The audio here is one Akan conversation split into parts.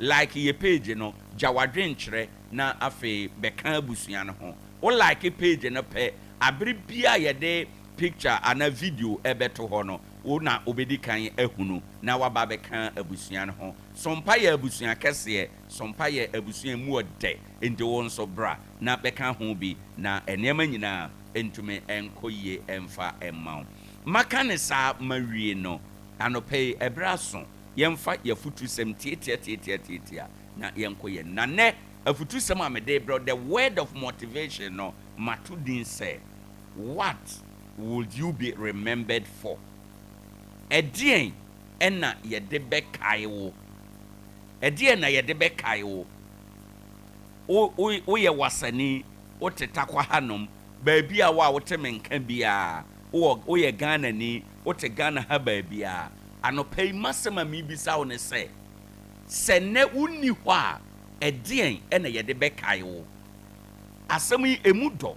like ye page no jawadwen kyerɛ na afe bɛka abusua no ho o like page no pɛ abere bia yɛde picture ana video ebeto ho no wo na obedi kan ehunu na waba bɛka abusua no ho sompa yɛ abusua kɛseɛ sompa yɛ abusua mu ɔdɛ enti wo nso bra na bɛka ho bi na enema nyinaa entume enkoyie emfa emma maka ne sa mawie no anopɛ ebra so yɛmfa yɛfutu sɛm tietia na yɛnkoyɛ na ne afutu sɛm amede bro the word of motivation no matudin say what would you be remembered for ɛdeɛn ɛna yɛde bɛkae wo ɛdeɛn na yɛde bɛkae wo o yɛ wasani o teta kwa hanom baabi a wo a wote menka bia o yɛ Ghana ni o te Ghana ha baabi a anɔpɛ masɛma mi bisa wo ne sɛ ne wonni hɔ a ɛdeɛn ɛna yɛde bɛkae wo asɛm yi emu dɔ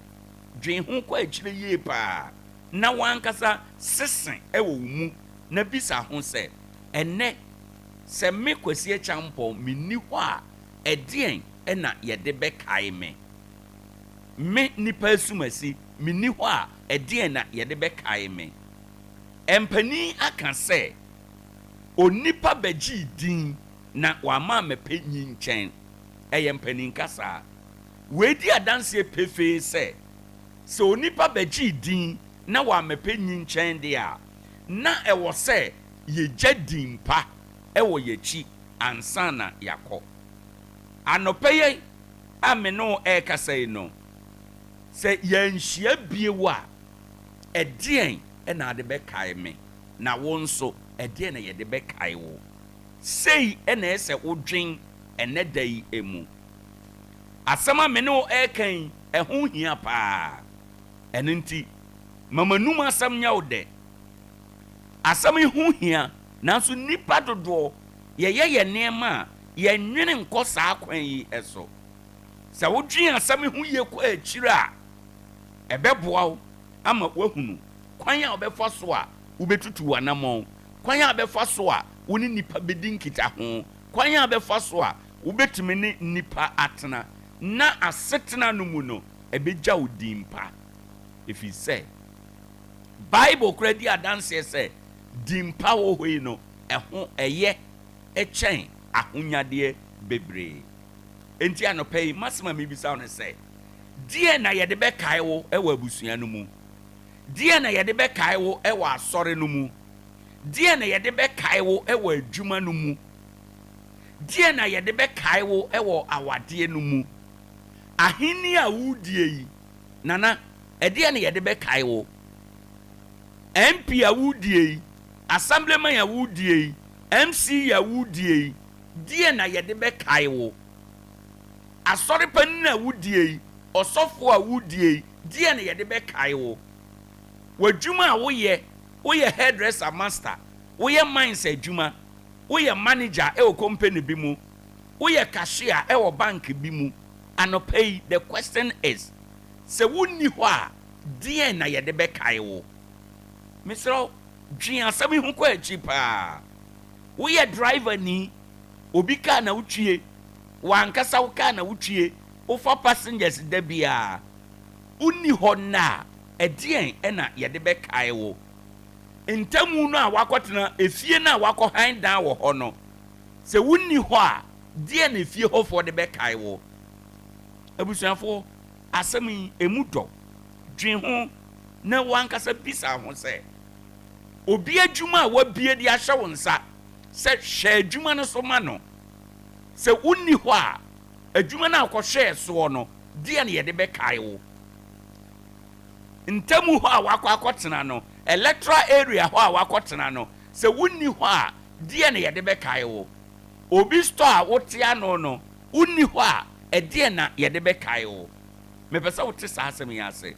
dwen ho kwa akyire yie pa na wankasa sesen ɛwɔ mu na bisa ho sɛ ɛnɛ sɛ me Kwasi Acheampong minni hɔ a ɛdeɛn ɛna yɛde bɛkae me nipa asumasi minni hɔ a ɛdeɛn na yɛde bɛkae me ɛmpani aka sɛ onipa bɛgye din na wama mepɛ nyi nkyɛn ɛyɛ mpani nkasa wedi adanse pefee sɛ onipa bɛgye din na wamepɛ nyi nkyɛn de a na ɛwɔ sɛ yɛgya din pa ɛwɔ yɛkyi ansa na yakɔ anɔpɛ yɛ ameno ɛkasa yi no sɛ yɛnhyia biewu a ɛdeɛn ɛna ade bɛkae me na wo nso ɛdeɛn na yɛde bɛkae wo sei ɛna ɛsɛ wodwen ɛnɛ da yi emu asɛm ameno ɛkan ɛho hia paa ɛno nti mamanum asɛm nya wo dɛ asɛm yi ho hia nanso nipa dodoɔ yɛyɛ yɛ nneɛma a yɛnwene nkɔ saa kwan yi ɛso sɛ wodwen asɛm yi ho yie kɔ akyire a ɛbɛboa wo ama wahunu kwan a wobɛfa so a wobɛtutu wanamɔn kwan a wobɛfa so a wo ne nipa bɛdi nkita ho kwan a wobɛfa so a wobɛtumi ne nipa atena na asetena no mu no ɛbɛgya wo din pa ɛfiri sɛ Bible kura di adanse sɛ dimpa wo hoi no ɛho ɛyɛ ɛkyɛn ahonyadeɛ bebree enti anɔpɛ yi masema mebisa wo ne sɛ deɛ na yɛde bɛkae wo ɛwɔ abusua no mu deɛ na yɛde bɛkae wo ɛwɔ asɔre no mu deɛ na yɛde bɛkae wo ɛwɔ adwuma no mu deɛ na yɛde bɛkae wo ɛwɔ awadeɛ no mu ahenni a wudie yi nana ɛdeɛ na yɛde bɛkae wo MP a wudie yi assemblyman a wudie yi MC a wudie yi deɛ na yɛde bɛkae wo asɔre panin a wudie yi ɔsɔfo a wudie yi deɛ na yɛde bɛkae wo wadwuma a woyɛ hairdresser master woyɛ mines adwuma woyɛ manager ɛwɔ company bi mu woyɛ cashier ɛwɔ bank bi mu anɔpɛ yi the question is sɛ wonni hɔ a deɛ na yɛde bɛkae wo misro dwen asɛm yi ho kɔ akyi paa woyɛ driver ni obi kaa na wotwie wankasa wo kaa na wotwie wofa passengers da bia wonni hɔ na ɛdeɛn ɛna yɛde bɛkae wo ntamu no a wakɔtena efie na wakɔ han dan wɔ hɔ no sɛ wonni hɔ a deɛ na efie hɔfoɔ de bɛkae wo abusuafo asɛm yi emu dɔ dwen ho na wankasa bisa ho sɛ obi adwuma a wabie de ahyɛ wo nsa sɛ hwɛ adwuma no so ma no sɛ wonni hɔ a adwuma no akɔhwɛ soɔ no deɛ na yɛde bɛkae wo ntamu hɔ a wakɔ akɔtena no electoral area hɔ a wakɔtena no sɛ wonni hɔ a deɛ na yɛde bɛkae wo obi store a wote ano no wonni hɔ a ɛdeɛ na yɛde bɛkae wo mepɛ sɛ wote saa asɛm yi ase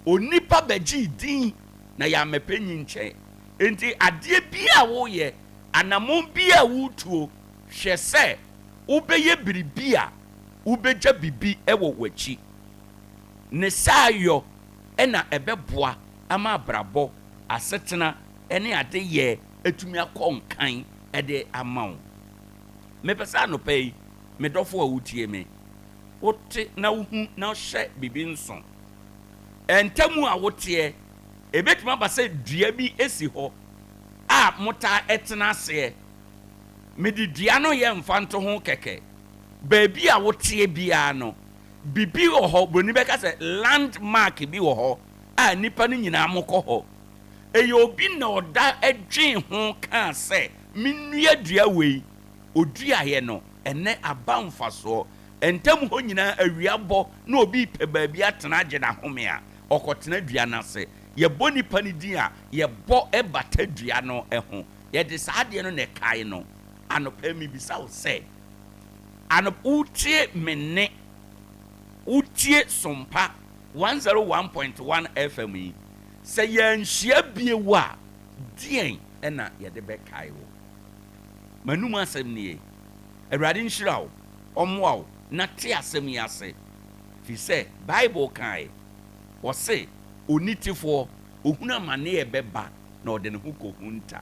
onipa bɛgye din na yɛamɛpɛ nyi nkyɛn enti adeɛ bi a woyɛ anamon bi a wotuo hwɛ sɛ wobɛyɛ biribi a wobɛgya bibi ɛwɔ w'akyi ne saa yɔ ɛna ɛbɛboa ama abrabɔ asetena ɛne ade yɛ atumi akɔ nkan ɛde ama wo me pesa no pay me dofo a wutie me wote na wuhu na hye bibi nso entamu a wote ebetuma ba se dua bi esi ho a mota etena ase me di dua no ye mfanto ho keke baabi a wote bia no bibi wo ho broni beka se landmark bi wo ho a nipa no nyina mokọ ho eyo obi na oda edwen ho ka se minua dua wei odua ye no ene abamfa so entam ho nyina awiabɔ na obi pe baabi atena agye na home a okotena dua na se ye boni pani din a ye bɔ ebata dua no ho ye de saade no ne kai no anopa mi bisa wo se anop utie menne utie Sompa 101.1 FM yi se ye nhia biewu a dien na ye de be kai wo manum asem nie awurade nhyira wo ɔmmoa wo na te asem yi ase fi se Bible kai wo se onitifo ohuna mane e beba na ɔde ne ho kohunta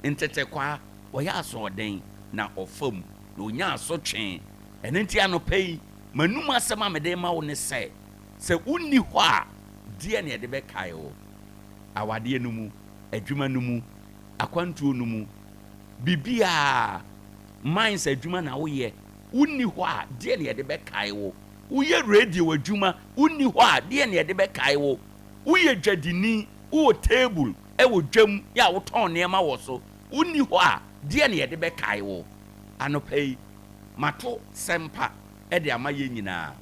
ntete kwa ɔyɛ asɔden na ɔfam na onya asotwe ɛnenti anopai manum asem a mede ma wo ne se unni hɔ a die ne de be kai wo awade no mu adwuma no mu akwantuo no mu bibia minds adwuma na woyɛ unni hɔ a die ne de be kai wo woyɛ radio adwuma unni hɔ a die ne de be kai wo woyɛ dwadini wo table wo dwam ya wo ton ne ma wo so unni hɔ a die ne de be kai wo anopai mato sempa de ama ye nyinaa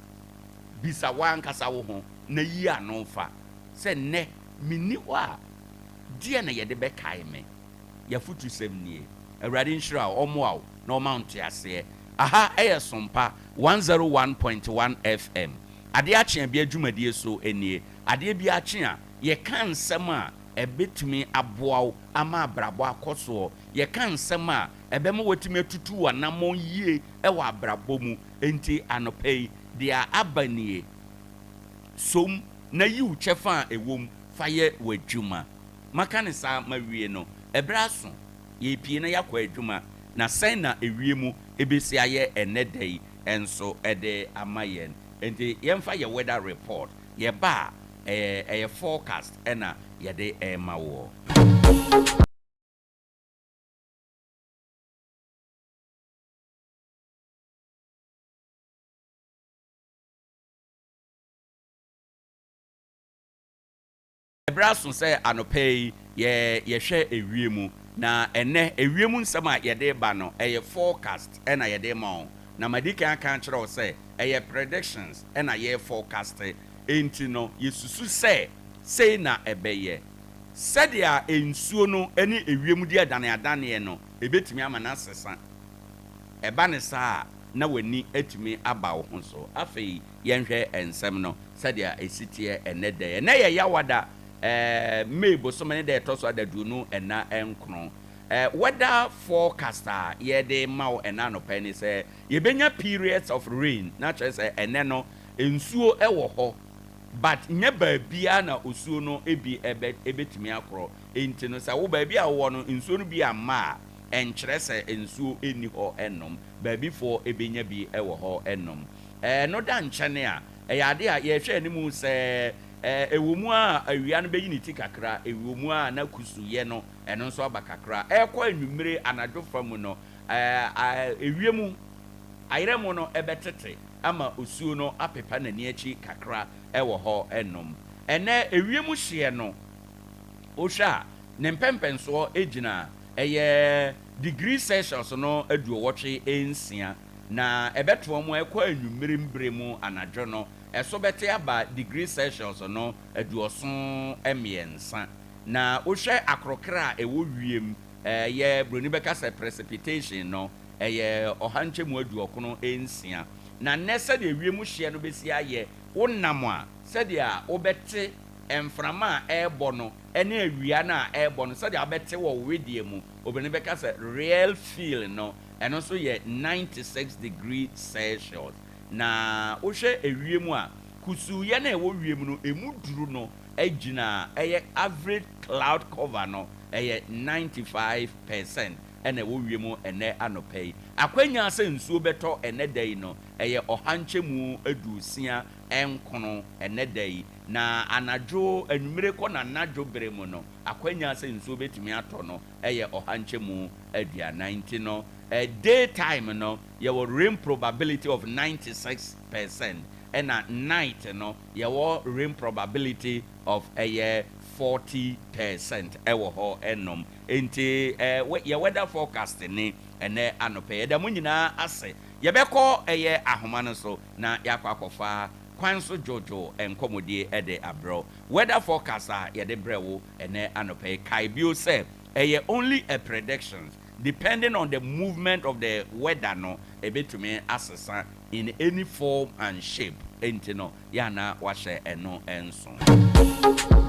bisa wankasa wo ho na yi anonfa se ne minni hɔ a die ne de be kai me ya futu sem nie awurade nhyira ɔmoa na ɔmount ase aha ɛyɛ Sompa 101.1 FM Adea Akyea Abia dwumadie so enie ade bi akye a ye kan nsɛm a ebetumi aboawo ama abrabo akoso ye kan nsɛm a ebema wotumi atutu wanamon yie ɛwɔ abrabo mu enti anopai dia abanie som na yiw kyɛfa ewom faye wadwuma maka ne sa mawie no ebraso ye pie na yakɔ adwuma na sɛn na ewie mu ebesi ayɛ enedai enso ede amayen enti yemfa ye weather report ye ba forecast ena ye de ema wo ebraso sɛ anopai ye hwɛ ewie mu na ene ewiemu nsɛm a yɛde ba no forecast ɛna yɛde ma wo na madika kan kyerɛ wo sɛ predictions ɛna yɛ forecast enti no yesusu sɛ sei na ɛbɛyɛ sɛdeɛ ensuo no ɛne ewiemu di adane no ebetumi ama na sesa ɛba ne saa na wani etumi aba wo ho so afei yɛnhwɛ ensɛm no sɛdeɛ esitie ɛnɛdɛ na yɛ yawada Maybe so many days also that do no and na enkron. Weather forecaster ye de mau and no penny say ye benya periods of rain, not just say and no ensuo ewo ho, but nyeba bia na osuo no ebi ebetimi akro enti no say wo ba bia wo no ensuo no bia ma enkyere say ensuo eni ho enom ba before ebenya bi ewo ho enom no da nkyene a ade a ye hwe animu say ewumu a awia no beyi ni ti kakra ewumu a na kusuye no eno nso aba kakra ekwa anwumire anadwo famu no ewiemu ayeremu no ebetete ama osuo no apepa na ni achi kakra ewo ho enom ene ewiemu hye no ohwa ne mpempenso ejina degree Celsius no aduo wotwe ensia na ebeto mo ekwa anwumire mbremu anadwo no eso bete aba degree Celsius no aduoson emiensa na ohwe akrokra ewo wiem ye broni beka se precipitation no ohanche mu aduokono ensia na nese de wiem hye no besi aye wonam a se de a obete emframa ebo no ene awia na ebo no se de abete wo wedie mu obeni beka se real feel no eno so ye 96 degree Celsius na ohwe ewiem a kusuye na ewo wiem no emu duru no agina average cloud cover no 95% ene wo wiem ene anopɛ akwanya sɛ nsuo bɛtɔ ene dai no ɛyɛ ɔhankyɛmu adusia enkono ene dai na anadwo anwumere kɔ na anadwo bere mu no akwanya sɛ nsuo betumi atɔ no ɛyɛ ɔhankyɛmu aduanan nti no daytime no yɛwɔ rain probability of 96%, and at night no yɛwɔ rain probability of 40% ɛwɔ hɔ ɛnom nti yɛ weather forecast ni ɛnɛ anɔpɛ yɛda mu nyinaa ase yɛbɛkɔ ahoma no so na yɛakɔ akɔfa kwan so jojo nkɔmɔdie ɛde abrɔ weather forecast a yɛde brɛ wo ɛnɛ anɔpɛ kae bio sɛ only a predictions depending on the movement of the weather no ebetumi asesa in any form and shape enti no yana wahyɛ ɛno ɛnso